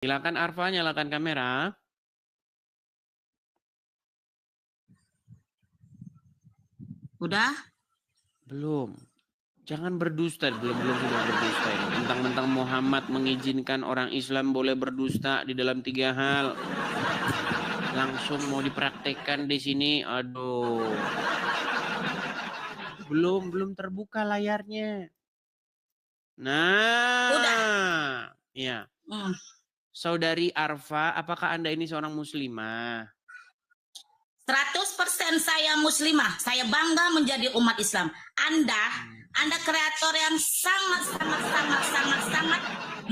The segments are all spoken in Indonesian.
Silakan Arfa, nyalakan kamera. Udah? Belum. Jangan berdusta, belum sudah berdusta ini. Mentang-mentang Muhammad mengizinkan orang Islam boleh berdusta di dalam 3 hal. Langsung mau dipraktekkan di sini. Aduh. Belum terbuka layarnya. Nah. Udah. Ya. Saudari Arfa, apakah Anda ini seorang muslimah? 100% saya muslimah. Saya bangga menjadi umat Islam. Anda kreator yang sangat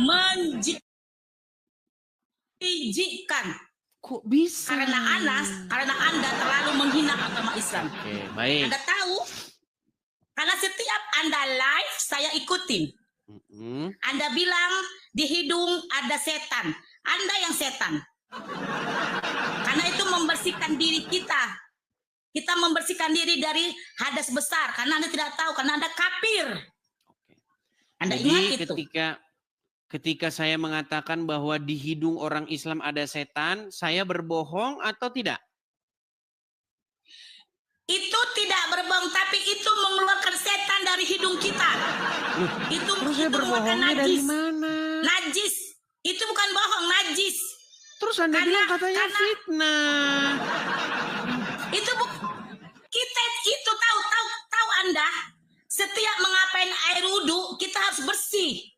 menjijikkan. Kok bisa? Karena Anda terlalu menghina agama Islam. Oke, baik. Anda tahu? Karena setiap Anda live, saya ikutin. Anda bilang di hidung ada setan. Anda yang setan. Karena itu membersihkan diri kita. Kita membersihkan diri dari hadas besar. Karena Anda tidak tahu. Karena Anda kafir. Anda Jadi ingat itu. ketika saya mengatakan bahwa di hidung orang Islam ada setan, saya berbohong atau tidak? Itu tidak berbohong, tapi itu mengeluarkan setan dari hidung kita. Itu bukan najis. Dari mana? Najis. Itu bukan bohong, najis. Terus Anda bilang katanya fitnah. Kita itu tahu Anda. Setiap mengapain air wudhu, kita harus bersih.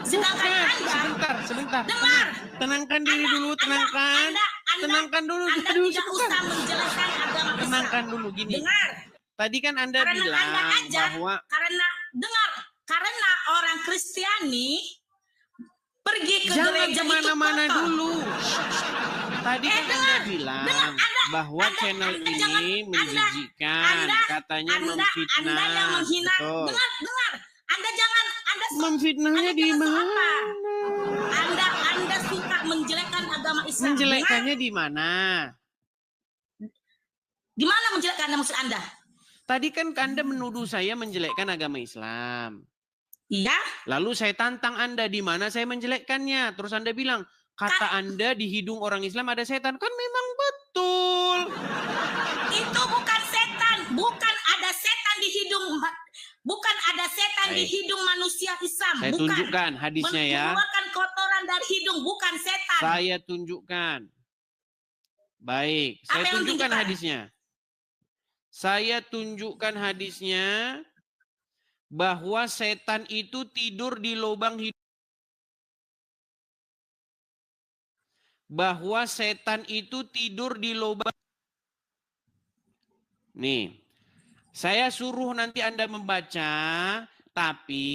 Sedangkan Anda, sebentar. Dengar. Tenangkan diri dulu, tenangkan. Tenangkan dulu. Anda tidak usah menjelaskan agama Islam. Tenangkan dulu gini. Dengar. Tadi kan Anda bilang bahwa karena orang Kristiani pergi ke gereja kemana-mana dulu. Tadi kan Anda bilang bahwa channel ini menjijikkan, katanya memfitnah. Anda yang menghina. Dengar. Memfitnahnya di mana? Anda suka menjelekkan agama Islam. Menjelekkannya di mana? Di mana menjelekkan maksud Anda? Tadi kan Anda menuduh saya menjelekkan agama Islam. Iya. Lalu saya tantang Anda di mana saya menjelekkannya. Terus Anda bilang, kata Anda di hidung orang Islam ada setan. Kan memang betul. Itu bukan setan. Bukan ada setan di hidung. Bukan ada setan di hidung manusia Islam. Saya tunjukkan hadisnya ya. Mengeluarkan kotoran dari hidung. Bukan setan. Saya tunjukkan. Baik. Saya tunjukkan hadisnya. Saya tunjukkan hadisnya. Bahwa setan itu tidur di lubang hidung. Bahwa setan itu tidur di lubang. Nih, saya suruh nanti Anda membaca, tapi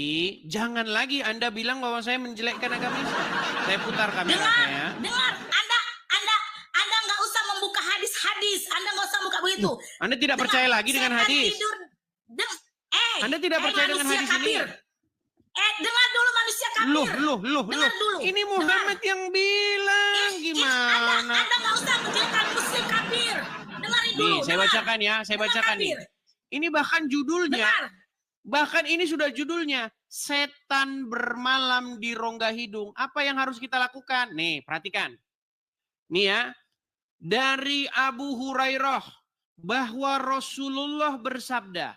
jangan lagi Anda bilang bahwa saya menjelekkan agama Islam. Saya putar kamera saya. Dengar, Anda nggak usah membuka hadis-hadis. Anda nggak usah buka begitu. Anda tidak percaya lagi dengan hadis. Anda tidak percaya dengan hadis ini. Dengar dulu manusia kafir. Loh. Ini Muhammad yang bilang gimana? Anda nggak usah menjelekkan muslim kafir. Dengarin dulu. Nih, saya bacakan ya, nih. Ini bahkan judulnya. Bahkan ini sudah judulnya. Setan bermalam di rongga hidung. Apa yang harus kita lakukan? Nih, perhatikan. Nih ya. Dari Abu Hurairah bahwa Rasulullah bersabda,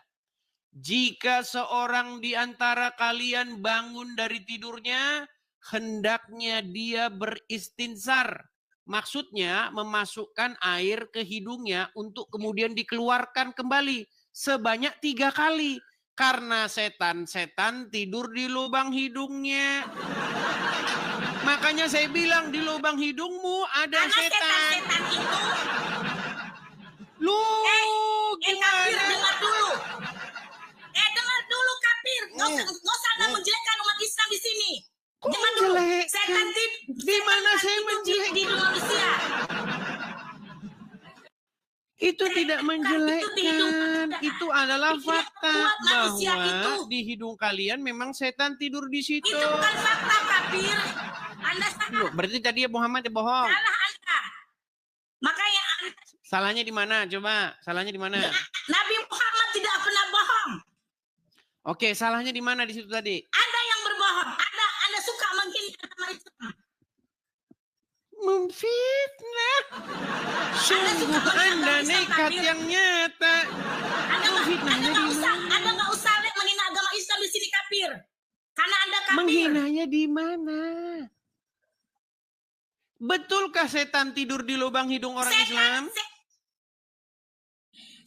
jika seorang di antara kalian bangun dari tidurnya, hendaknya dia beristinsar. Maksudnya memasukkan air ke hidungnya untuk kemudian dikeluarkan kembali sebanyak 3 kali. Karena setan-setan tidur di lubang hidungnya. Makanya saya bilang di lubang hidungmu ada setan. Setan itu. Gimana? Kafir, dengar dulu. Dengar dulu kafir. Nggak usah Anda menjelekkan umat Islam di sini. Jangan dulu. Setan di mana saya menjelekkan di manusia. Itu tidak menjelekkan. Itu adalah fakta bahwa di hidung kalian memang setan tidur di situ. Itu bukan fakta kafir. Anda salah. Berarti tadi Muhammad bohong. Salah Anda. Makanya salahnya di mana? Coba, salahnya di mana? Nabi Muhammad tidak pernah bohong. Oke, salahnya di mana di situ tadi? Anda yang berbohong. Anda suka menghina agama Islam. memfitnah. Sungguh Anda nekat yang nyata. Anda nggak usah menghina agama Islam di sini kafir. Karena Anda kafir. Menghinanya di mana? Betulkah setan tidur di lubang hidung orang Islam?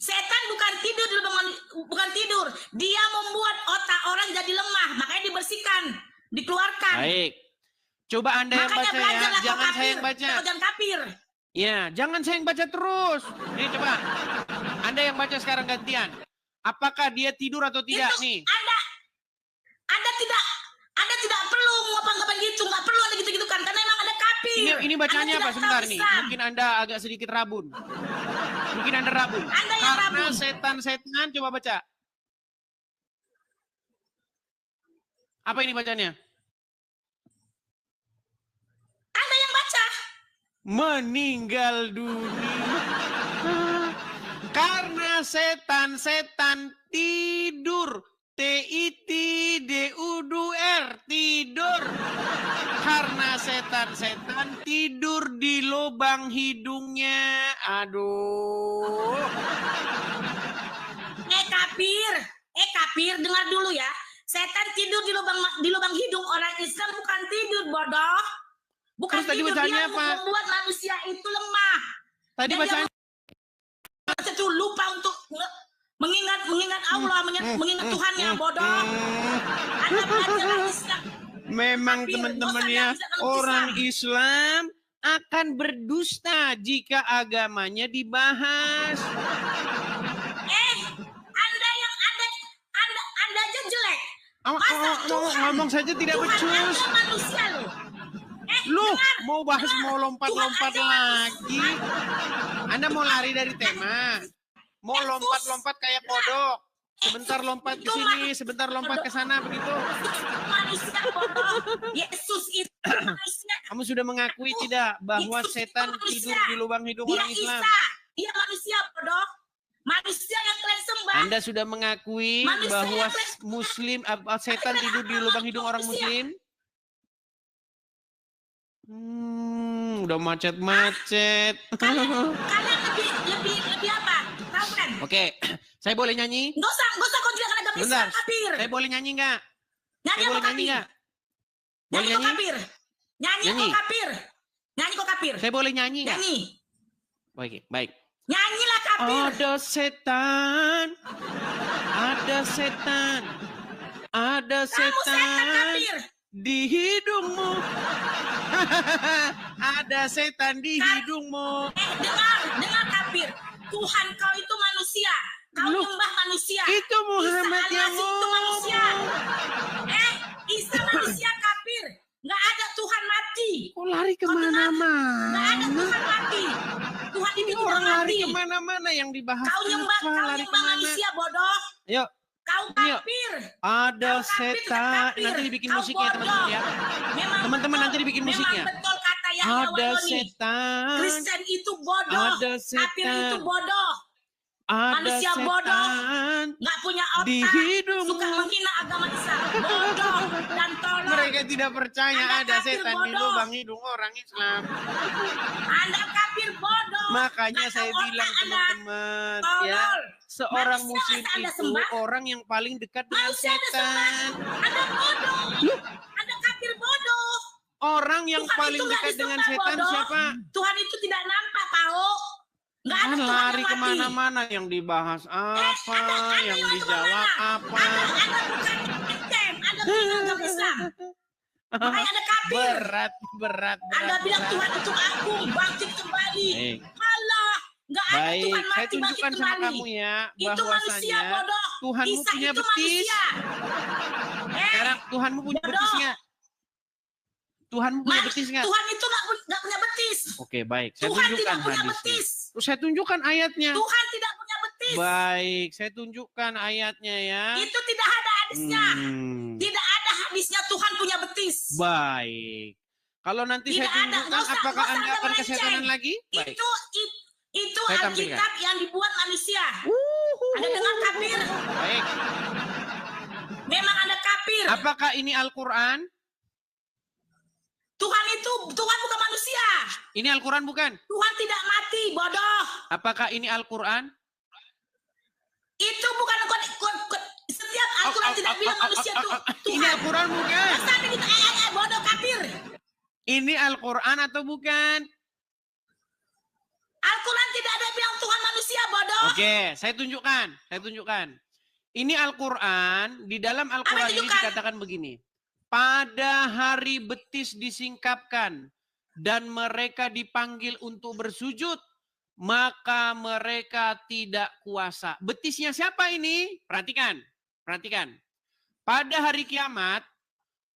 Setan bukan tidur. Dia membuat otak orang jadi lemah, makanya dibersihkan, dikeluarkan. Baik. Coba Anda yang baca ya, jangan saya yang baca. Jangan kafir. Ya, jangan saya yang baca terus. Nih coba. Anda yang baca sekarang gantian. Apakah dia tidur atau tidak nih? Anda tidak perlu ngapa-ngapain gitu, nggak perlu ada gitu-gitu kan, karena emang ada kafir. Ini bacanya apa sebentar nih? Mungkin Anda agak sedikit rabun. Mungkin Anda rabun. Karena setan-setan, coba baca. Apa ini bacanya? Anda yang baca. Meninggal dunia. Karena setan-setan tidur. T-I-T-D-U-D-U-R, tidur. Karena setan-setan tidur di lubang hidungnya. Aduh. Kafir, dengar dulu ya. Setan tidur di lubang hidung orang Islam bukan tidur, bodoh. Bukan terus tidur, tadi dia apa? membuat manusia itu lemah. Tadi bacanya itu lupa untuk mengingat Allah, mengingat Tuhannya, bodoh. Anda belajar Islam. Memang teman-teman ya, orang Islam akan berdusta jika agamanya dibahas. Anda aja jelek. Ngomong saja tidak becus. Manusia Lu mau bahas mau lompat-lompat lagi. Anda mau lari dari tema. Mau lompat-lompat kayak kodok. Sebentar lompat ke sini, sebentar lompat ke sana begitu. Manusia bodoh. Yesus itu manusia. Kamu sudah mengakui tidak bahwa setan tidur di lubang hidung orang Islam? Dia manusia bodoh. Manusia yang kalian sembah. Anda sudah mengakui bahwa setan tidur di lubang hidung orang Muslim? Udah macet-macet. Kalian lebih apa? Tahu kan? Oke, saya boleh nyanyi? Nggak usah kau juga agama Islam kafir. Saya boleh nyanyi nggak? Nyanyi kok kafir. Boleh nyanyi? Nyanyi kok kafir. Nyanyi kok kafir. Saya boleh nyanyi nggak? Nyanyi. Baik. Nyanyilah kafir. Ada setan. Ada setan. Ada setan. Di hidungmu. Ada setan di hidungmu. Dengar kafir. Tuhan kau itu manusia. Kau nyembah manusia. Itu Muhammad yang ngomong. Isa manusia kafir. Nggak ada Tuhan mati. Kok lari kemana-mana? Nggak ada Tuhan mati. Tuhan itu orang mati. Lari kemana-mana yang dibahas. Kau nyembah manusia bodoh. Yuk. Kau kafir. Ada setan. Nanti dibikin musiknya teman-teman ya. Teman-teman nanti dibikin musiknya. Betul kata Yahya Ada Wahyoni. Setan. Kristen itu bodoh. Ada setan. Kafir itu bodoh. Ada manusia setan bodoh. Nggak punya otak. Di hidungmu. Suka menghina agama Islam. Bodoh dan tolong. Mereka tidak percaya Anda ada kafir setan di bodoh. lubang hidung orang Islam. Anda kafir bodoh. Makanya Nggak saya tahu bilang otak teman-teman Anda. ya, seorang Manusia muslim masa Anda itu sembah? orang yang paling dekat dengan Manusia Anda setan. sembah. Anda bodoh. Anda kafir bodoh. Orang yang Tuhan paling itu nggak dekat dengan disembah, setan bodoh. siapa? Tuhan itu tidak nampak, Pak. Nggak ada Tuhan Lari yang mati. kemana-mana, yang dibahas apa, yang dijawab apa. Anda bukan Kristen, Anda bukan agama Islam. Makanya Anda kafir. Berat. Anda bilang Tuhan itu agung, bangkit kembali. Baik. Malah, nggak ada Baik, Tuhan saya mati bangkit tunjukkan sama kembali. kamu ya, Itu manusia bahwasanya bodoh. Tuhanmu Isa punya itu betis. manusia. Sekarang Tuhanmu punya bodoh. betis nggak? Tuhanmu punya betis nggak? Tuhan itu nggak punya betis. Oke, baik. Saya Tuhan tunjukkan tidak punya hadisnya. betis. Terus saya tunjukkan ayatnya. Tuhan tidak punya betis. Baik, saya tunjukkan ayatnya ya. Itu tidak ada hadisnya. Tidak ada hadisnya Tuhan punya betis. Baik. Kalau nanti Tidak saya tunjukkan, ada. apakah Nggak Anda usah akan melenceng. kesetanan lagi? Baik. Itu Saya tampilkan. Alkitab yang dibuat manusia. Anda dengar kafir? Baik. Memang Anda kafir. Apakah ini Al-Quran? Tuhan bukan manusia. Ini Al-Quran bukan? Tuhan tidak mati, bodoh. Apakah ini Al-Quran? Itu bukan setiap Al-Quran tidak bilang manusia itu Tuhan. Ini Al-Quran bukan? Sampai kita bodoh kafir. Ini Al-Quran atau bukan? Al-Quran tidak ada bilang Tuhan manusia, bodoh. Oke, saya tunjukkan. Ini Al-Quran, di dalam Al-Quran ini dikatakan begini. Pada hari betis disingkapkan dan mereka dipanggil untuk bersujud, maka mereka tidak kuasa. Betisnya siapa ini? Perhatikan. Pada hari kiamat,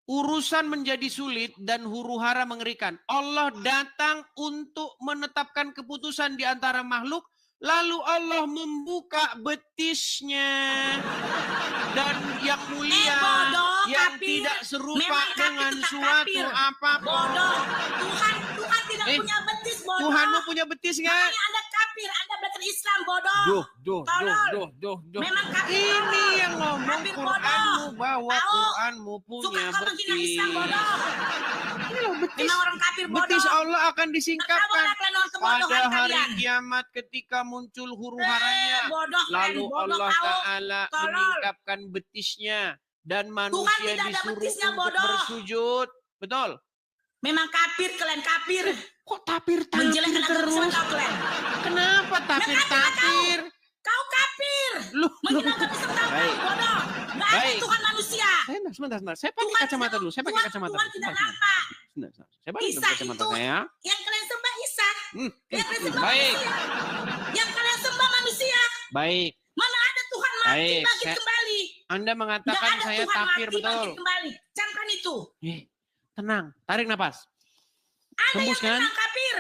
urusan menjadi sulit dan huru-hara mengerikan. Allah datang untuk menetapkan keputusan di antara makhluk, lalu Allah membuka betisnya. Dan yang mulia, yang kafir. tidak serupa Memang dengan suatu kafir. apapun. Bodoh. Tuhan tidak punya betis, bodoh. Tuhanmu punya betis nggak? Makanya Anda kafir, Anda belajar Islam, bodoh. Duh. Memang kafir, Ini bodoh. yang ngomong Kafir, Qur'anmu bodoh. bahwa Tahu? Qur'anmu punya Suka kau menghina betis. Islam, bodoh. Ini loh betis. Memang orang kafir, bodoh. Betis Allah akan disingkapkan Tertawalah kalian orang kebodohan pada hari kalian. kiamat ketika muncul huru-haranya. Bodoh, Lalu bodoh, Allah kau. Ta'ala Tolol. menyingkapkan betisnya. Dan manusia tidak ada disuruh betisnya, untuk bodoh. bersujud. Betul? Memang kafir, kalian kafir. Kok tapir-tapir Menjelekkan agama terus? Islam kau, kalian. Kenapa tapir-tapir? Kau kafir. Lu. Menghina agama Islam kau, Baik. bodoh. Nggak ada Baik. Tuhan manusia. Sebentar. Saya pakai Tuhan kacamata tidak- dulu. Saya pakai Tuhan- kacamata Tuhan dulu. tidak Sebentar. nampak. Sebentar. Saya balik Isa dulu kacamata itu saya. yang kalian sembah Isa. Yang kalian sembah Baik. manusia. Yang kalian sembah manusia. Baik. Mana ada Tuhan mati Baik, bangkit saya- kembali. Anda Nggak mengatakan ada saya Tuhan tapir, mati betul. bangkit kembali. Camkan itu. Tenang. Tarik napas. Ada Hembus, yang kan? memang kafir.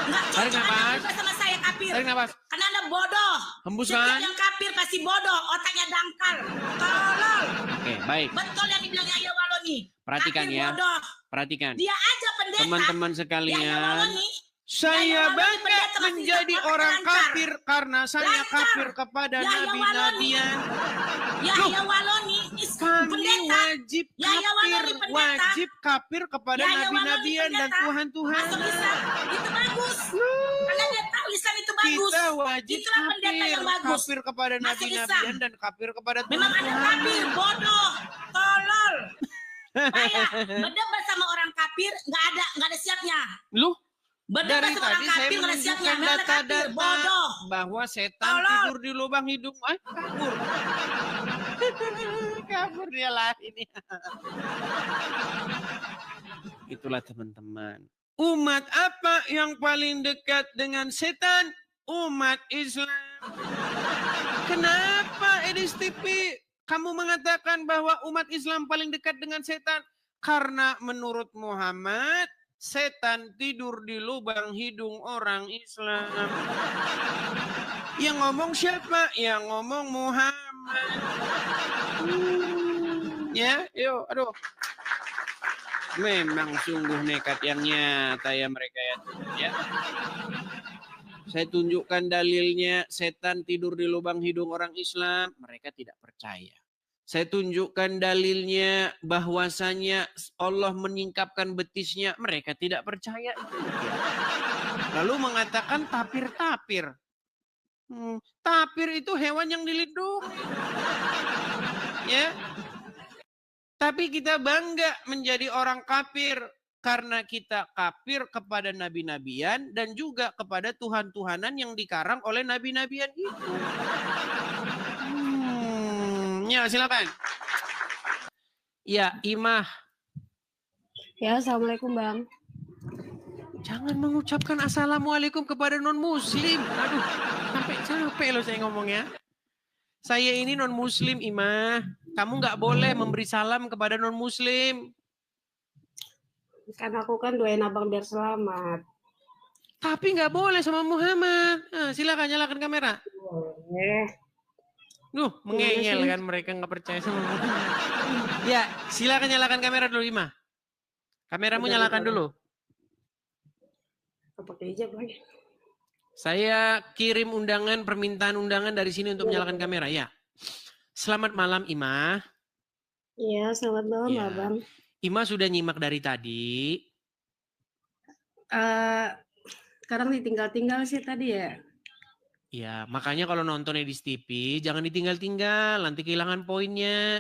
Nggak Tarik cocok Anda nafas. berdua sama saya kafir. Tarik napas. Karena Anda bodoh. Hembus, Setiap kan? yang kafir pasti bodoh. Otaknya dangkal. Tolol. Oke, baik. Betul yang dibilang Yahya Waloni. Perhatikan Kafir ya. bodoh. Perhatikan. Dia aja pendeta. Teman-teman Yahya sekalian, Waloni. saya Yahya Waloni bangga pendeta masih menjadi Islam, orang lancar. kafir karena saya Lancar. kafir kepada Yahya nabi-nabian. Yahya Waloni is Kami pendeta. wajib Yahya Waloni kafir, pendeta. wajib kafir kepada Yahya Waloni nabi-nabian dan pendeta. Tuhan-Tuhan. Masuk Islam itu bagus. Karena dia tahu Islam itu bagus. Kita wajib Itulah pendeta yang bagus. kafir kepada Masuk nabi-nabian Islam. dan kafir kepada Memang ada Tuhan-Tuhan. kafir, bodoh, tolol. Payah, berdebat sama orang kafir nggak ada siapnya. Lu Berdebat dari sama orang tadi saya kafir nggak ada siapnya. menunjukkan Memang ada kafir, data-data bodoh. bahwa setan Tolol. tidur di lubang hidung. Kabur. Kabur dia lah ini. Itulah teman-teman. Umat apa yang paling dekat dengan setan? Umat Islam. Kenapa Edis TV kamu mengatakan bahwa umat Islam paling dekat dengan setan? Karena menurut Muhammad, setan tidur di lubang hidung orang Islam. Yang ngomong siapa? Yang ngomong Muhammad. Ya, yuk, aduh. Memang sungguh nekat yang nyata ya mereka ya. Saya tunjukkan dalilnya, setan tidur di lubang hidung orang Islam, mereka tidak percaya. Saya tunjukkan dalilnya bahwasanya Allah menyingkapkan betisnya, mereka tidak percaya. Lalu mengatakan tapir-tapir. Tapir itu hewan yang dilindungi. Ya. Tapi kita bangga menjadi orang kafir karena kita kafir kepada nabi-nabian dan juga kepada Tuhan-Tuhanan yang dikarang oleh nabi-nabian itu. Ya, silakan. Ya, Imah. Ya, Assalamualaikum Bang. Jangan mengucapkan assalamualaikum kepada non-muslim. Aduh, sampai capek loh saya ngomongnya. Saya ini non-muslim, Imah. Kamu nggak boleh memberi salam kepada non-muslim. Kan aku kan doain abang biar selamat. Tapi nggak boleh sama Muhammad. Nah, silakan nyalakan kamera. Boleh. Mengeyel kan mereka nggak percaya sama Muhammad. Ya, silakan nyalakan kamera dulu, Imah. Kameramu nyalakan dulu. Pakai hijab lagi. Saya kirim undangan, permintaan undangan dari sini untuk menyalakan kamera. Ya. Selamat malam, Imah. Iya, selamat malam Ya. Abang. Imah sudah nyimak dari tadi. Sekarang ditinggal-tinggal sih tadi ya. Ya, makanya kalau nonton Edis TV jangan ditinggal-tinggal, nanti kehilangan poinnya.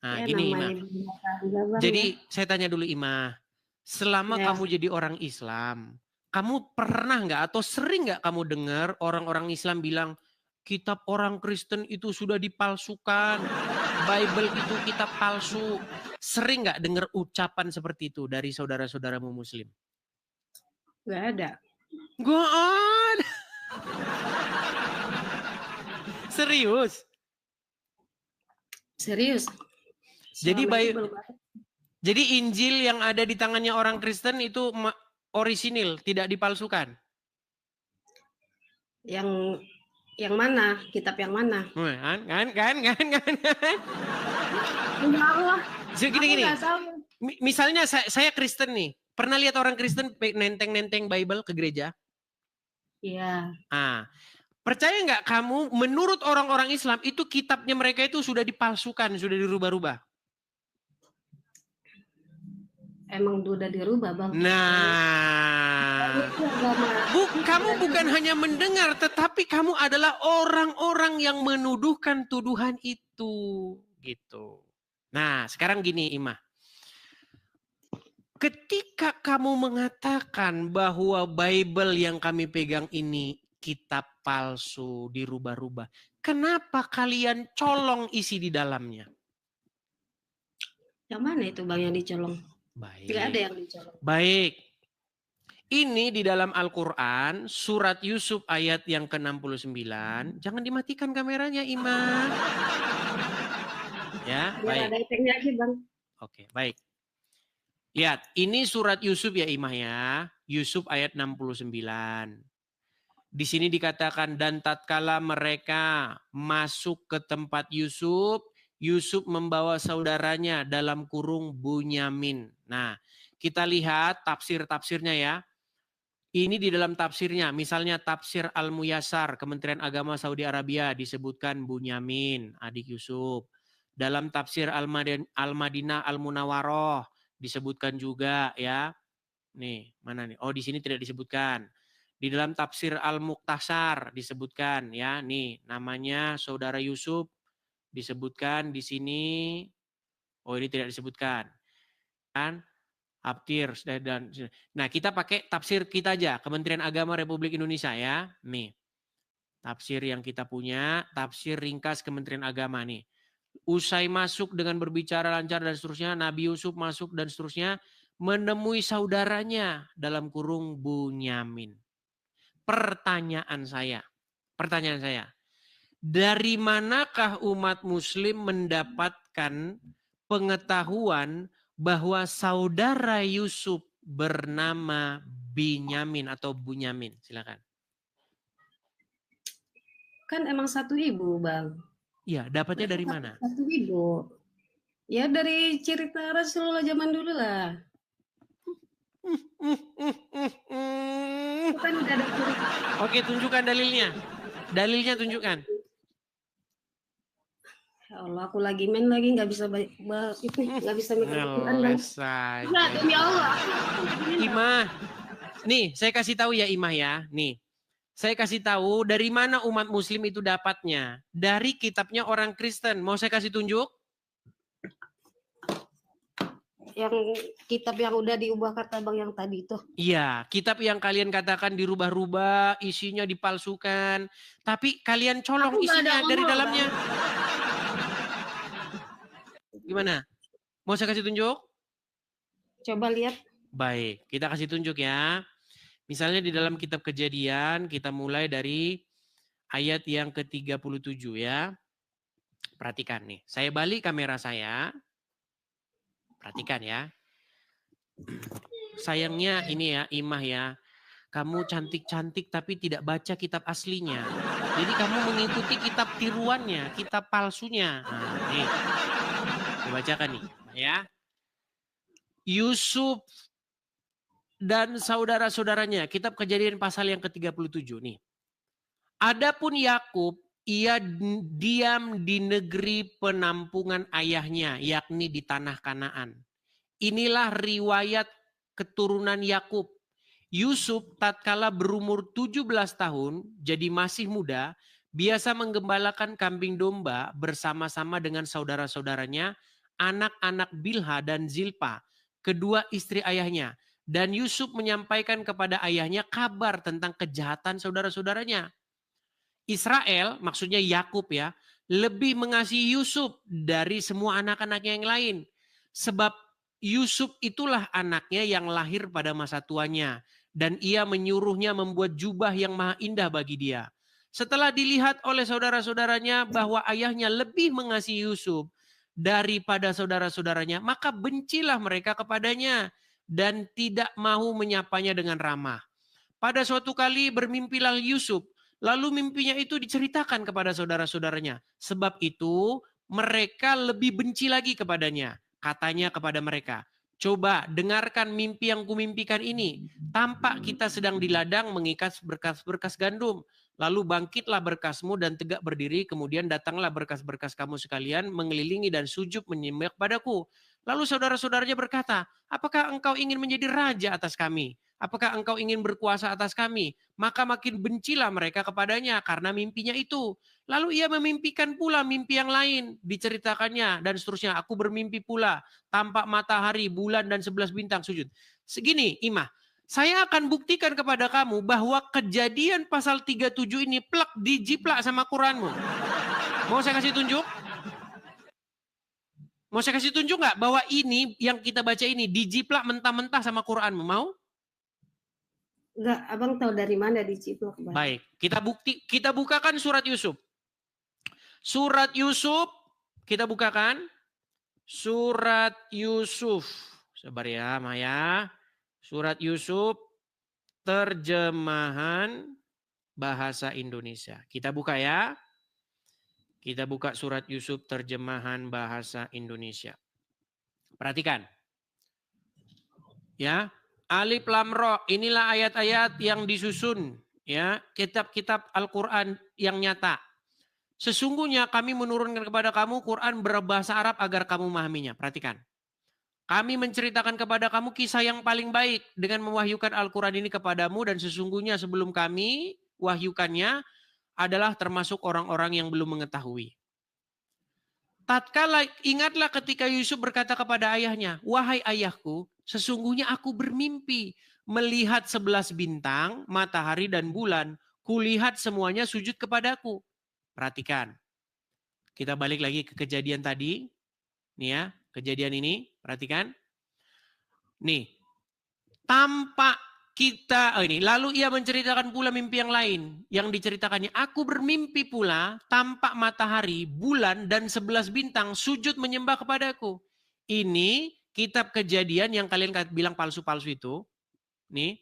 Nah, Ya gini Ima. namanya dunia tangga Bang ya. Jadi saya tanya dulu Ima, selama Ya. kamu jadi orang Islam, kamu pernah nggak atau sering nggak kamu dengar orang-orang Islam bilang kitab orang Kristen itu sudah dipalsukan, Bible itu kitab palsu. Sering nggak dengar ucapan seperti itu dari saudara-saudaramu Muslim? Nggak ada. Gak ada. Serius? Serius. Jadi Selama itu belum ada. Jadi Injil yang ada di tangannya orang Kristen itu orisinil, tidak dipalsukan. Yang mana? Kitab yang mana? Kan. Ya Allah. Gini. Aku nggak tahu. Misalnya saya Kristen nih, pernah lihat orang Kristen nenteng-nenteng Bible ke gereja? Iya. Percaya nggak kamu, menurut orang-orang Islam itu kitabnya mereka itu sudah dipalsukan, sudah dirubah-rubah? Emang udah dirubah Bang. Nah, kamu bukan hanya mendengar, tetapi kamu adalah orang-orang yang menuduhkan tuduhan itu, gitu. Nah, sekarang gini Imah. Ketika kamu mengatakan bahwa Bible yang kami pegang ini kitab palsu, dirubah-rubah, kenapa kalian colong isi di dalamnya? Yang mana itu Bang yang dicolong? Baik. Tidak ada yang dicolong. Baik. Ini di dalam Al-Quran, surat Yusuf ayat yang ke-69. Jangan dimatikan kameranya, Imam. Ya, baik. Ada efeknya aja Bang. Oke, baik. Lihat, ini surat Yusuf ya Imah ya. Yusuf ayat 69. Di sini dikatakan, dan tatkala mereka masuk ke tempat Yusuf, Yusuf membawa saudaranya dalam kurung Bunyamin. Nah, kita lihat tafsir-tafsirnya ya. Ini di dalam tafsirnya, misalnya tafsir Al-Muyassar, Kementerian Agama Saudi Arabia disebutkan Bunyamin, adik Yusuf. Dalam tafsir Al-Madinah Al-Munawwaroh disebutkan juga ya. Nih, mana nih? Oh, di sini tidak disebutkan. Di dalam tafsir Al-Muqtasar disebutkan ya, nih namanya saudara Yusuf disebutkan di sini. Oh, ini tidak disebutkan. Kan? Abtir dan nah kita pakai tafsir kita aja, Kementerian Agama Republik Indonesia ya. Nih. Tafsir yang kita punya, tafsir ringkas Kementerian Agama nih. Usai masuk dengan berbicara lancar dan seterusnya, Nabi Yusuf masuk dan seterusnya menemui saudaranya dalam kurung Bunyamin. Pertanyaan saya, dari manakah umat muslim mendapatkan pengetahuan bahwa saudara Yusuf bernama Binyamin atau Bunyamin? Silakan. Kan emang satu ibu Bang. Iya, dapatnya dari mana? Satu ibu. Ya dari cerita Rasulullah zaman dulu lah. Kan udah ada cerita. Oke, tunjukkan dalilnya. Dalilnya tunjukkan. Ya Allah, aku lagi main lagi nggak bisa nggak bisa mikir Quran. Nah, demi Allah. Imah, nih saya kasih tahu ya Imah ya, nih. Saya kasih tahu dari mana umat muslim itu dapatnya. Dari kitabnya orang Kristen. Mau saya kasih tunjuk? Yang kitab yang udah diubah kata Bang yang tadi itu. Iya, kitab yang kalian katakan dirubah-rubah, isinya dipalsukan. Tapi kalian colong isinya dari dalamnya. Gimana? Mau saya kasih tunjuk? Coba lihat. Baik, kita kasih tunjuk ya. Misalnya di dalam kitab Kejadian, kita mulai dari ayat yang ke-37 ya. Perhatikan nih, saya balik kamera saya. Perhatikan ya. Sayangnya ini ya, Imah ya. Kamu cantik-cantik tapi tidak baca kitab aslinya. Jadi kamu mengikuti kitab tiruannya, kitab palsunya. Nah, nih. Dibacakan nih, ya. Yusuf dan saudara-saudaranya, kitab Kejadian pasal yang ke-37 nih. Adapun Yakub, ia diam di negeri penampungan ayahnya, yakni di tanah Kanaan. Inilah riwayat keturunan Yakub. Yusuf tatkala berumur 17 tahun, jadi masih muda, biasa menggembalakan kambing domba bersama-sama dengan saudara-saudaranya, anak-anak Bilha dan Zilpa, kedua istri ayahnya. Dan Yusuf menyampaikan kepada ayahnya kabar tentang kejahatan saudara-saudaranya. Israel, maksudnya Yakub ya, lebih mengasihi Yusuf dari semua anak-anaknya yang lain. Sebab Yusuf itulah anaknya yang lahir pada masa tuanya. Dan ia menyuruhnya membuat jubah yang maha indah bagi dia. Setelah dilihat oleh saudara-saudaranya bahwa ayahnya lebih mengasihi Yusuf daripada saudara-saudaranya, maka bencilah mereka kepadanya dan tidak mau menyapanya dengan ramah. Pada suatu kali bermimpilah Yusuf, lalu mimpinya itu diceritakan kepada saudara-saudaranya. Sebab itu mereka lebih benci lagi kepadanya. Katanya kepada mereka, coba dengarkan mimpi yang kumimpikan ini. Tampak kita sedang di ladang mengikat berkas-berkas gandum. Lalu bangkitlah berkasmu dan tegak berdiri. Kemudian datanglah berkas-berkas kamu sekalian mengelilingi dan sujud menyembah kepadaku. Lalu saudara-saudaranya berkata, apakah engkau ingin menjadi raja atas kami? Apakah engkau ingin berkuasa atas kami? Maka makin bencilah mereka kepadanya karena mimpinya itu. Lalu ia memimpikan pula mimpi yang lain. Diceritakannya dan seterusnya. Aku bermimpi pula. Tampak matahari, bulan dan 11 bintang sujud. Segini Imah. Saya akan buktikan kepada kamu bahwa Kejadian pasal 37 ini plak dijiplak sama Quranmu. Mau saya kasih tunjuk? Mau saya kasih tunjuk nggak bahwa ini yang kita baca ini dijiplak mentah-mentah sama Quranmu? Mau? Enggak, abang tahu dari mana diciplak, Bang? Baik, kita bukakan surat Yusuf. Surat Yusuf, kita bukakan. Surat Yusuf. Sabar ya, Maya. Surat Yusuf, terjemahan bahasa Indonesia. Kita buka ya. Kita buka surat Yusuf, terjemahan bahasa Indonesia. Perhatikan. Ya. Alif Lam Ra, inilah ayat-ayat yang disusun ya, kitab-kitab Al-Qur'an yang nyata. Sesungguhnya kami menurunkan kepada kamu Quran berbahasa Arab agar kamu memahaminya. Perhatikan. Kami menceritakan kepada kamu kisah yang paling baik dengan mewahyukan Al-Qur'an ini kepadamu dan sesungguhnya sebelum kami wahyukannya adalah termasuk orang-orang yang belum mengetahui. Tatkala ingatlah ketika Yusuf berkata kepada ayahnya, wahai ayahku, sesungguhnya aku bermimpi melihat 11 bintang, matahari dan bulan. Kulihat semuanya sujud kepadaku. Perhatikan. Kita balik lagi ke kejadian tadi. Nih ya, kejadian ini. Perhatikan. Nih. Tampak kita, ini. Lalu ia menceritakan pula mimpi yang lain. Yang diceritakannya, aku bermimpi pula tampak matahari, bulan dan 11 bintang sujud menyembah kepadaku. Ini kitab Kejadian yang kalian bilang palsu-palsu itu, nih,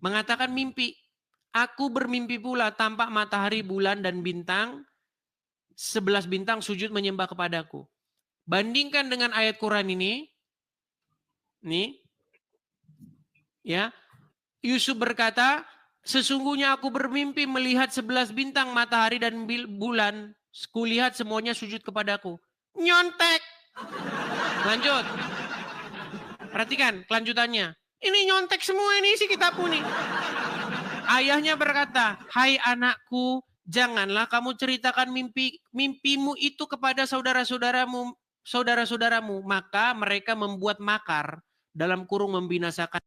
mengatakan mimpi. Aku bermimpi pula tampak matahari, bulan dan bintang, 11 bintang sujud menyembah kepadaku. Bandingkan dengan ayat Quran ini, nih, ya, Yusuf berkata, sesungguhnya aku bermimpi melihat 11 bintang, matahari dan bulan. Kulihat semuanya sujud kepadaku. Nyontek. Lanjut. Perhatikan kelanjutannya. Ini nyontek semua ini isi kitabmu nih. Ayahnya berkata, hai anakku, janganlah kamu ceritakan mimpimu itu kepada saudara-saudaramu. Maka mereka membuat makar dalam kurung membinasakan.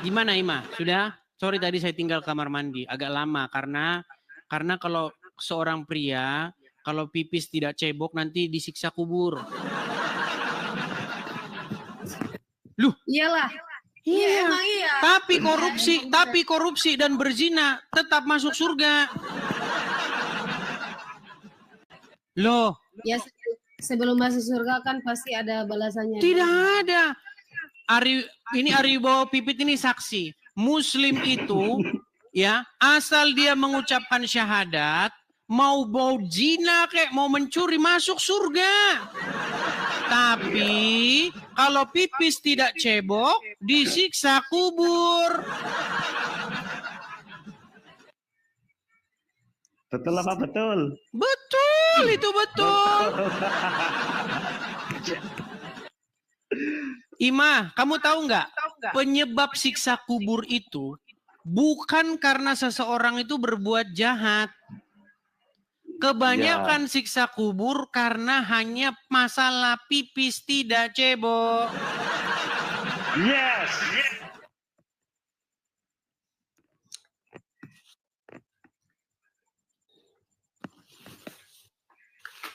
Gimana Ima? Sudah? Sorry tadi saya tinggal kamar mandi. Agak lama karena kalau seorang pria kalau pipis tidak cebok nanti disiksa kubur. Loh? Iyalah. Iya, emang iya. Tapi korupsi dan berzina tetap masuk surga. Loh? Ya sebelum masuk surga kan pasti ada balasannya. Tidak ada. Ini Ari bawa pipit ini saksi. Muslim itu ya asal dia mengucapkan syahadat, mau bau zina kayak mau mencuri masuk surga. Tapi kalau pipis tidak cebok disiksa kubur. Betul apa betul? Betul, itu betul. Ima, kamu tahu nggak? Penyebab siksa kubur itu bukan karena seseorang itu berbuat jahat. Kebanyakan siksa kubur karena hanya masalah pipis tidak cebok. Yes.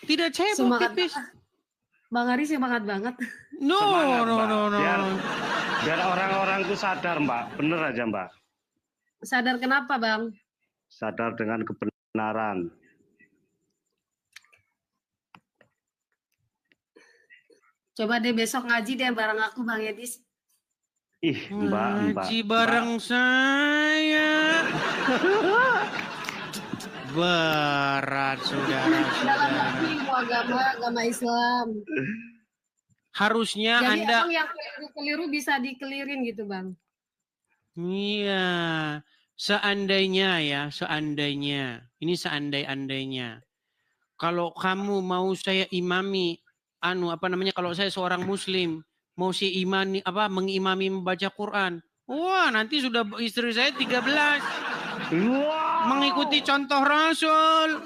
Tidak cebok Semangat pipis. Bang Ari semangat banget. No. Biar orang-orang itu sadar, Mbak. Bener aja, Mbak. Sadar kenapa, Bang? Sadar dengan kebenaran. Coba deh besok ngaji deh bareng aku, Bang Yedis. Ih, Mbak. Ngaji bareng saya. Berat, saudara-saudara. Agama Islam. Harusnya Jadi Anda... yang keliru bisa dikelirin gitu, Bang. Iya. Seandainya ya, seandainya. Ini seandai-andainya. Kalau kamu mau saya imami, kalau saya seorang muslim, mau si imani mengimami membaca Quran. Wah, nanti sudah istri saya 13. Mengikuti contoh Rasul.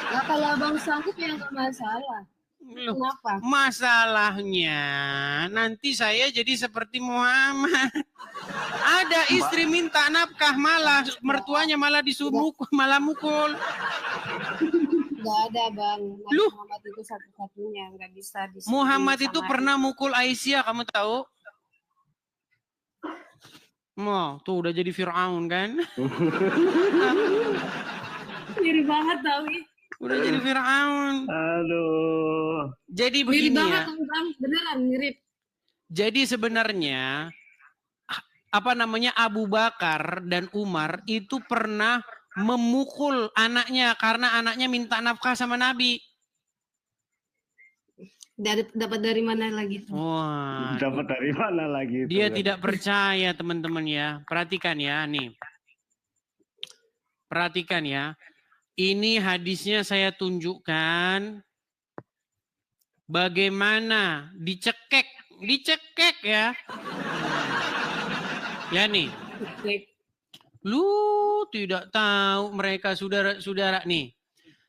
Nah, kalau Abang sanggup ya nggak masalah. Kenapa? Masalahnya nanti saya jadi seperti Muhammad. Ada istri minta nafkah malah mertuanya malah disuruh malah mukul. Nggak ada, Bang. Muhammad itu satu-satunya, nggak bisa disamain. Muhammad itu pernah mukul Aisyah, kamu tahu? Tuh udah jadi Fir'aun kan? Mirip banget tau. Udah jadi Fir'aun. Aduh. Jadi begini mirip ya. banget, Bang. Beneran mirip. Jadi sebenarnya Abu Bakar dan Umar itu pernah memukul anaknya karena anaknya minta nafkah sama Nabi. Dapat dari mana lagi tuh? Wah, dapat dari mana lagi? Dia tidak percaya, teman-teman ya. Perhatikan ya, nih. Perhatikan ya. Ini hadisnya saya tunjukkan bagaimana dicekek ya. Ya nih. Lu tidak tahu mereka saudara-saudara nih.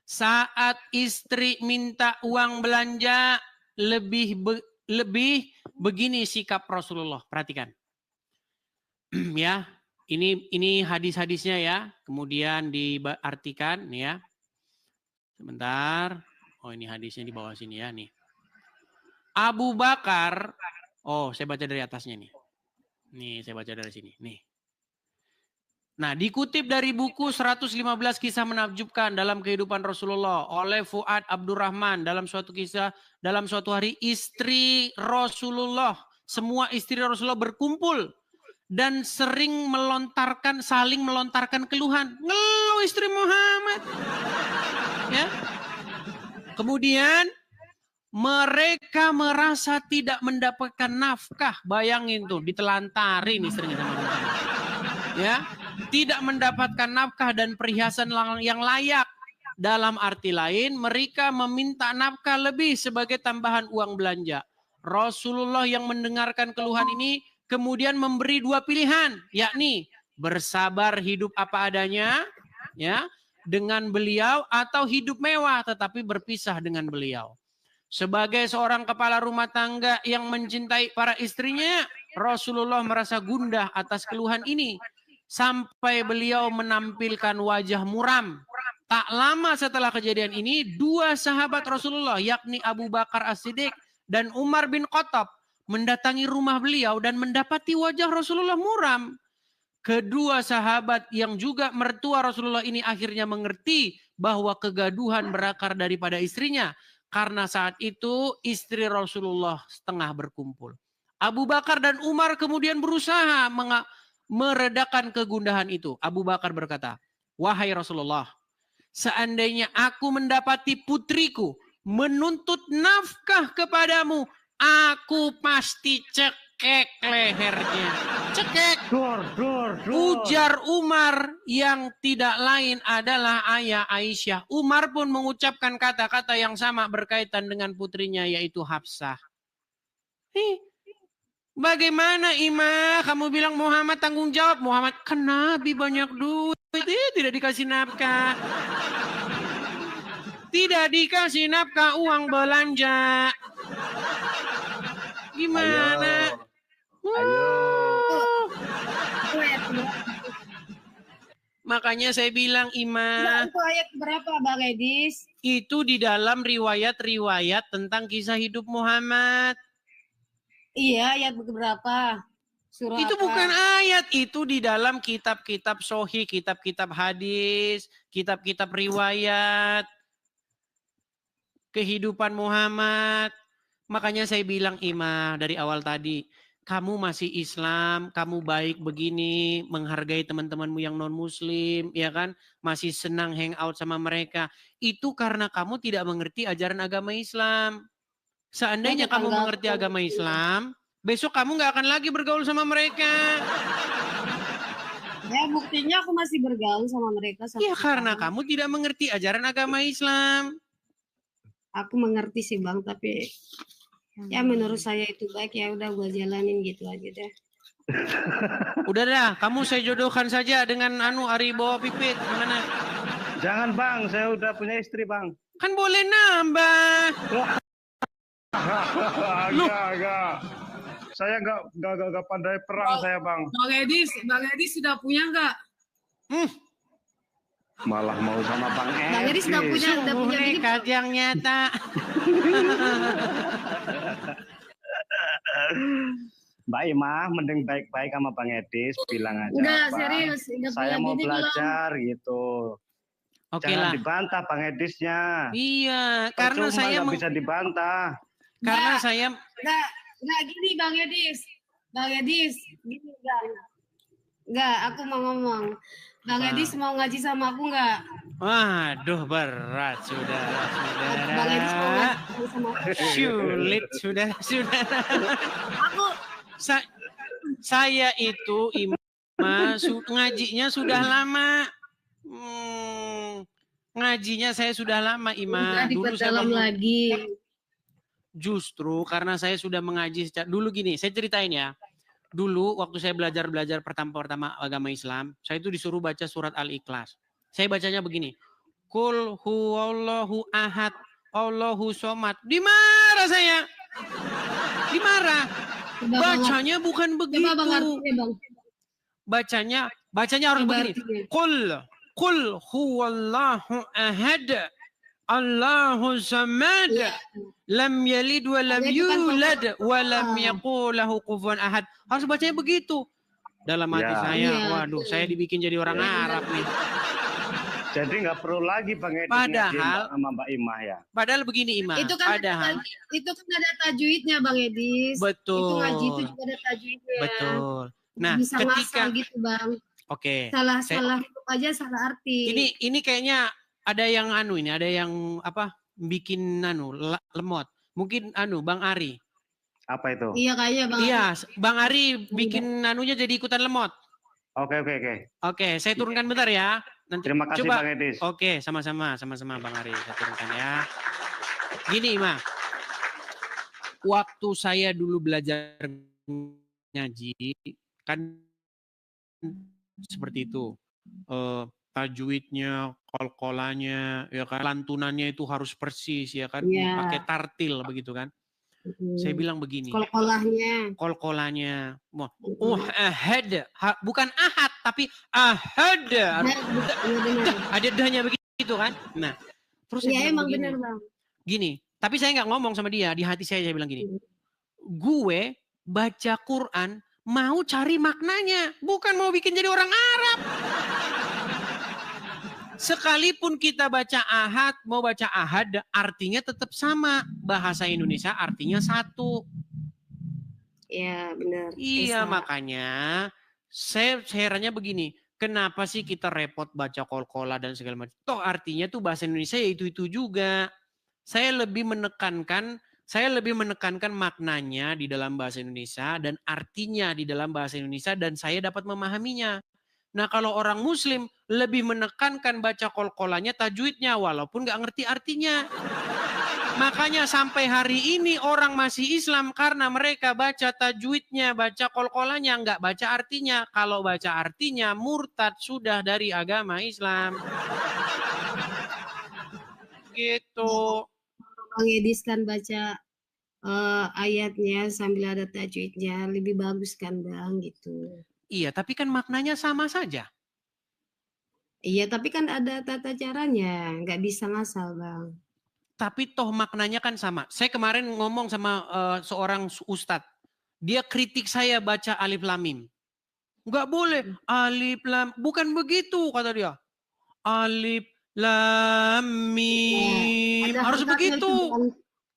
Saat istri minta uang belanja lebih begini sikap Rasulullah. Perhatikan. Ya, ini hadis-hadisnya ya. Kemudian diartikan ya. Sebentar. Oh, ini hadisnya di bawah sini ya nih. Abu Bakar, saya baca dari atasnya nih. Nih, saya baca dari sini. Nih. Nah, dikutip dari buku 115 kisah menakjubkan dalam kehidupan Rasulullah oleh Fuad Abdurrahman dalam suatu kisah, dalam suatu hari istri Rasulullah, semua istri Rasulullah berkumpul dan saling melontarkan keluhan. Ngeluh istri Muhammad. Ya. Kemudian mereka merasa tidak mendapatkan nafkah. Bayangin tuh, ditelantarin istrinya sama Muhammad. Ya. Tidak mendapatkan nafkah dan perhiasan yang layak. Dalam arti lain, mereka meminta nafkah lebih sebagai tambahan uang belanja. Rasulullah yang mendengarkan keluhan ini kemudian memberi dua pilihan, yakni bersabar hidup apa adanya, ya, dengan beliau atau hidup mewah tetapi berpisah dengan beliau. Sebagai seorang kepala rumah tangga yang mencintai para istrinya, Rasulullah merasa gundah atas keluhan ini. Sampai beliau menampilkan wajah muram. Tak lama setelah kejadian ini, dua sahabat Rasulullah, yakni Abu Bakar As-Siddiq dan Umar bin Khattab, mendatangi rumah beliau dan mendapati wajah Rasulullah muram. Kedua sahabat yang juga mertua Rasulullah ini akhirnya mengerti bahwa kegaduhan berakar daripada istrinya. Karena saat itu istri Rasulullah setengah berkumpul. Abu Bakar dan Umar kemudian berusaha meredakan kegundahan itu. Abu Bakar berkata, "Wahai Rasulullah, seandainya aku mendapati putriku menuntut nafkah kepadamu, aku pasti cekek lehernya." Cekek. Ujar Umar yang tidak lain adalah ayah Aisyah. Umar pun mengucapkan kata-kata yang sama berkaitan dengan putrinya yaitu Hafsah. Bagaimana Ima? Kamu bilang Muhammad tanggung jawab. Muhammad kan Nabi banyak duit. Tidak dikasih nafkah. Tidak dikasih nafkah uang belanja. Gimana? Ayo. Itu ayat berapa? Makanya saya bilang Ima. Itu ayat berapa Bang Edis? Itu di dalam riwayat-riwayat tentang kisah hidup Muhammad. Iya, ayat berapa? Surah Itu apa? bukan ayat, itu di dalam kitab-kitab sahih, kitab-kitab hadis, kitab-kitab riwayat kehidupan Muhammad. Makanya saya bilang Ima dari awal tadi, kamu masih Islam, kamu baik begini, menghargai teman-temanmu yang non-muslim, ya kan? Masih senang hangout sama mereka. Itu karena kamu tidak mengerti ajaran agama Islam. Seandainya kamu mengerti agama Islam, besok kamu nggak akan lagi bergaul sama mereka. Ya buktinya aku masih bergaul sama mereka. Ya karena kamu tidak mengerti ajaran agama Islam. Aku mengerti sih Bang, tapi ya menurut saya itu baik, ya udah gua jalanin gitu aja deh. Udah dah, kamu saya jodohkan saja dengan Ari bawa pipit. Gimana? Jangan Bang, saya udah punya istri Bang. Kan boleh nambah. Enggak. Saya enggak pandai perang saya Bang. Bang Edis sudah punya nggak? Malah mau sama Bang Bang Edis Edis. udah punya bini. Nekat yang nyata. Mbak Ima, mending baik-baik sama Bang Edis, bilang aja. Udah Bang, serius, udah saya punya mau bini belum? belajar gitu. Oke Jangan lah. dibantah Bang Edisnya. Iya, karena Percuma saya nggak bisa dibantah. karena Nggak. saya Nggak gini Bang Edis. Bang Edis, gini Bang. Nggak, aku mau ngomong. Bang Apa? Edis mau ngaji sama aku nggak? waduh berat Bang Edis mau saudara. ngaji sama aku. Sulit saudara. Aku Saya itu ngajinya sudah lama. Ngajinya saya sudah lama Ima. udah Dulu saya diperdalam lagi. justru karena saya sudah mengaji dulu gini, saya ceritain ya. Dulu waktu saya belajar pertama agama Islam, saya itu disuruh baca surat Al-Ikhlas. Saya bacanya begini. Qul huwallahu ahad, Allahu somad. Dimarah saya. Dimarah. Coba Bang, Bacanya bukan coba Bang begitu. artinya Bang. Bacanya harus Coba begini. artinya. Qul huwallahu ahad, Allahu samad. Iya. Lam yalid wa lam Ada itu kan yulad wa lam Ah. yakul lahu kufuwan ahad. Harus bacanya begitu. Dalam hati Ya. saya, Iya. waduh, saya dibikin jadi orang Iya. Arab nih. Jadi nggak perlu lagi Bang Edis Padahal- ngaji sama Mbak Ima ya. Padahal begini Ima, Itu kan padahal itu kan ada tajwidnya Bang Edis. Itu betul. ngaji itu juga ada tajwidnya. Betul. Nah, Bisa ketika ngasal gitu Bang. oke. Salah aja salah arti. Ini kayaknya ada yang ada yang bikin lemot. Mungkin Bang Ari. Apa itu? Iya kayaknya Bang. Iya, Bang Ari bikin jadi ikutan lemot. Oke. Oke, saya turunkan bentar ya. Nanti Terima kasih coba. Bang Edis. Oke, sama-sama Bang Ari, saya turunkan ya. Gini, Ima. Waktu saya dulu belajar ngaji, kan seperti itu. Tajwidnya, qalqalanya, ya kan, lantunannya itu harus persis, ya kan, Iya. pakai tartil begitu kan. Saya bilang begini, Kolkolahnya. qalqalanya, ahad, bukan ahad, tapi ahad. Iya benar. Ada dahnya begitu kan. Nah, terus saya Iya bilang emang begini, benar Bang. gini, tapi saya nggak ngomong sama dia, di hati saya bilang gini, gue baca Quran mau cari maknanya, bukan mau bikin jadi orang Arab. Sekalipun kita baca ahad, mau baca ahad, artinya tetap sama. Bahasa Indonesia artinya satu. Iya benar. Iya, Bisa. makanya saya herannya begini. Kenapa sih kita repot baca qalqalah dan segala macam? Toh artinya tuh bahasa Indonesia ya itu juga. Saya lebih menekankan maknanya di dalam bahasa Indonesia dan artinya di dalam bahasa Indonesia dan saya dapat memahaminya. Nah kalau orang Muslim lebih menekankan baca qalqalahnya, tajwidnya walaupun nggak ngerti artinya. Makanya sampai hari ini orang masih Islam karena mereka baca tajwidnya, baca kol-kolannya, nggak baca artinya. Kalau baca artinya murtad sudah dari agama Islam. Gitu. Bang Edis kan baca ayatnya sambil ada tajwidnya lebih bagus kan Bang gitu. Iya, tapi kan maknanya sama saja. Iya, tapi kan ada tata caranya, nggak bisa ngasal Bang. Tapi toh maknanya kan sama. Saya kemarin ngomong sama seorang ustadz. Dia kritik saya baca alif lam mim. Nggak boleh alif lam. Bukan begitu kata dia. Alif lam mim. Ada Harus harkatnya begitu. itu, Bang.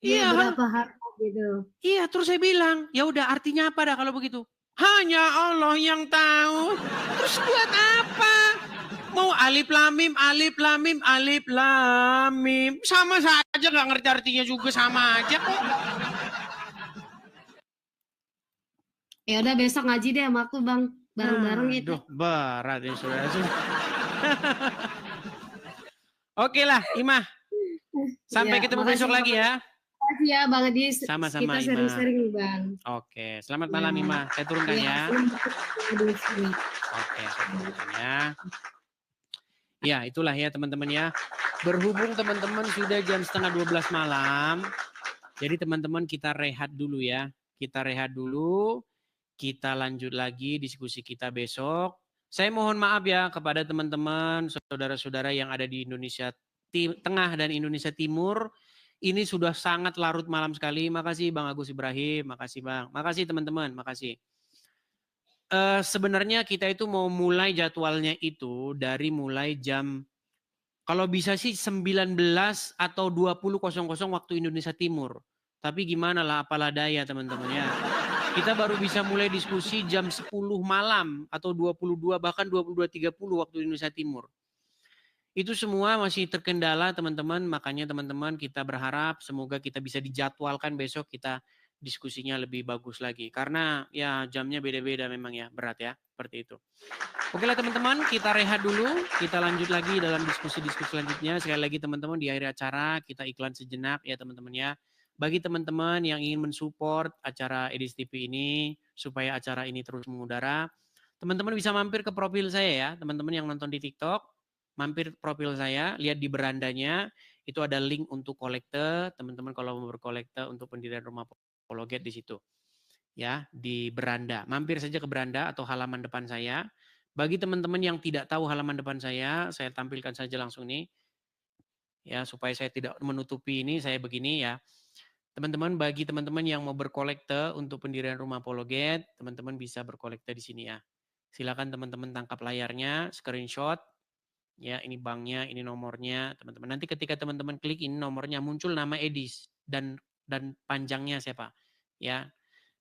Iya. Berapa harkat gitu. Iya, terus saya bilang, ya udah artinya apa dah kalau begitu? Hanya Allah yang tahu. Terus buat apa? Mau alif lam mim, alif lam mim, alif lam mim. Sama saja, nggak ngerti artinya juga, sama aja kok. Ya udah besok ngaji deh sama aku Bang, bareng-bareng gitu. Aduh, berat ya saudara. Oke lah, Imah. Sampai Ya, ketemu makasih, besok lagi ya. Makasih ya Bang Edis. Sama-sama, Kita Ima. sering-sering nih Bang. Oke, selamat malam Imah. Saya turunkan ya. Oke, saya turunkan ya. Ya, itulah ya teman-teman ya. Berhubung teman-teman sudah jam 11:30 malam. Jadi teman-teman kita rehat dulu ya. Kita rehat dulu. Kita lanjut lagi diskusi kita besok. Saya mohon maaf ya kepada teman-teman, saudara-saudara yang ada di Indonesia Tengah dan Indonesia Timur. Ini sudah sangat larut malam sekali. Makasih Bang Agus Ibrahim. Makasih Bang. Makasih teman-teman. Makasih. Sebenarnya kita itu mau mulai jadwalnya itu dari mulai jam, kalau bisa sih 19 atau 20.00 waktu Indonesia Timur. Tapi gimana lah, apalah daya teman-teman ya. Kita baru bisa mulai diskusi jam 10 malam atau 22 bahkan 22.30 waktu Indonesia Timur. Itu semua masih terkendala teman-teman, makanya teman-teman kita berharap semoga kita bisa dijadwalkan besok kita diskusinya lebih bagus lagi. Karena ya jamnya beda-beda memang ya, berat ya, seperti itu. Oke lah teman-teman, kita rehat dulu, kita lanjut lagi dalam diskusi-diskusi selanjutnya. Sekali lagi teman-teman di akhir acara kita iklan sejenak ya teman-teman ya. Bagi teman-teman yang ingin mensupport acara Edis TV ini supaya acara ini terus mengudara, teman-teman bisa mampir ke profil saya ya, teman-teman yang nonton di TikTok. Mampir profil saya, lihat di berandanya, itu ada link untuk kolekte. Teman-teman kalau mau berkolekte untuk pendirian rumah Apologet di situ. Ya, di beranda. Mampir saja ke beranda atau halaman depan saya. Bagi teman-teman yang tidak tahu halaman depan saya tampilkan saja langsung nih. Ya, supaya saya tidak menutupi ini, saya begini ya. Teman-teman, bagi teman-teman yang mau berkolekte untuk pendirian rumah Apologet, teman-teman bisa berkolekte di sini ya. Silakan teman-teman tangkap layarnya, screenshot. Ya, ini banknya, ini nomornya, teman-teman. Nanti ketika teman-teman klik ini nomornya muncul nama Edis dan panjangnya siapa, ya.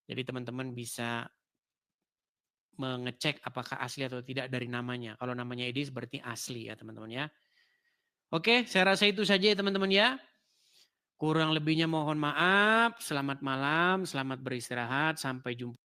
Jadi teman-teman bisa mengecek apakah asli atau tidak dari namanya. Kalau namanya Edis berarti asli ya, teman-teman ya. Oke, saya rasa itu saja ya, teman-teman ya. Kurang lebihnya mohon maaf. Selamat malam, selamat beristirahat, sampai jumpa.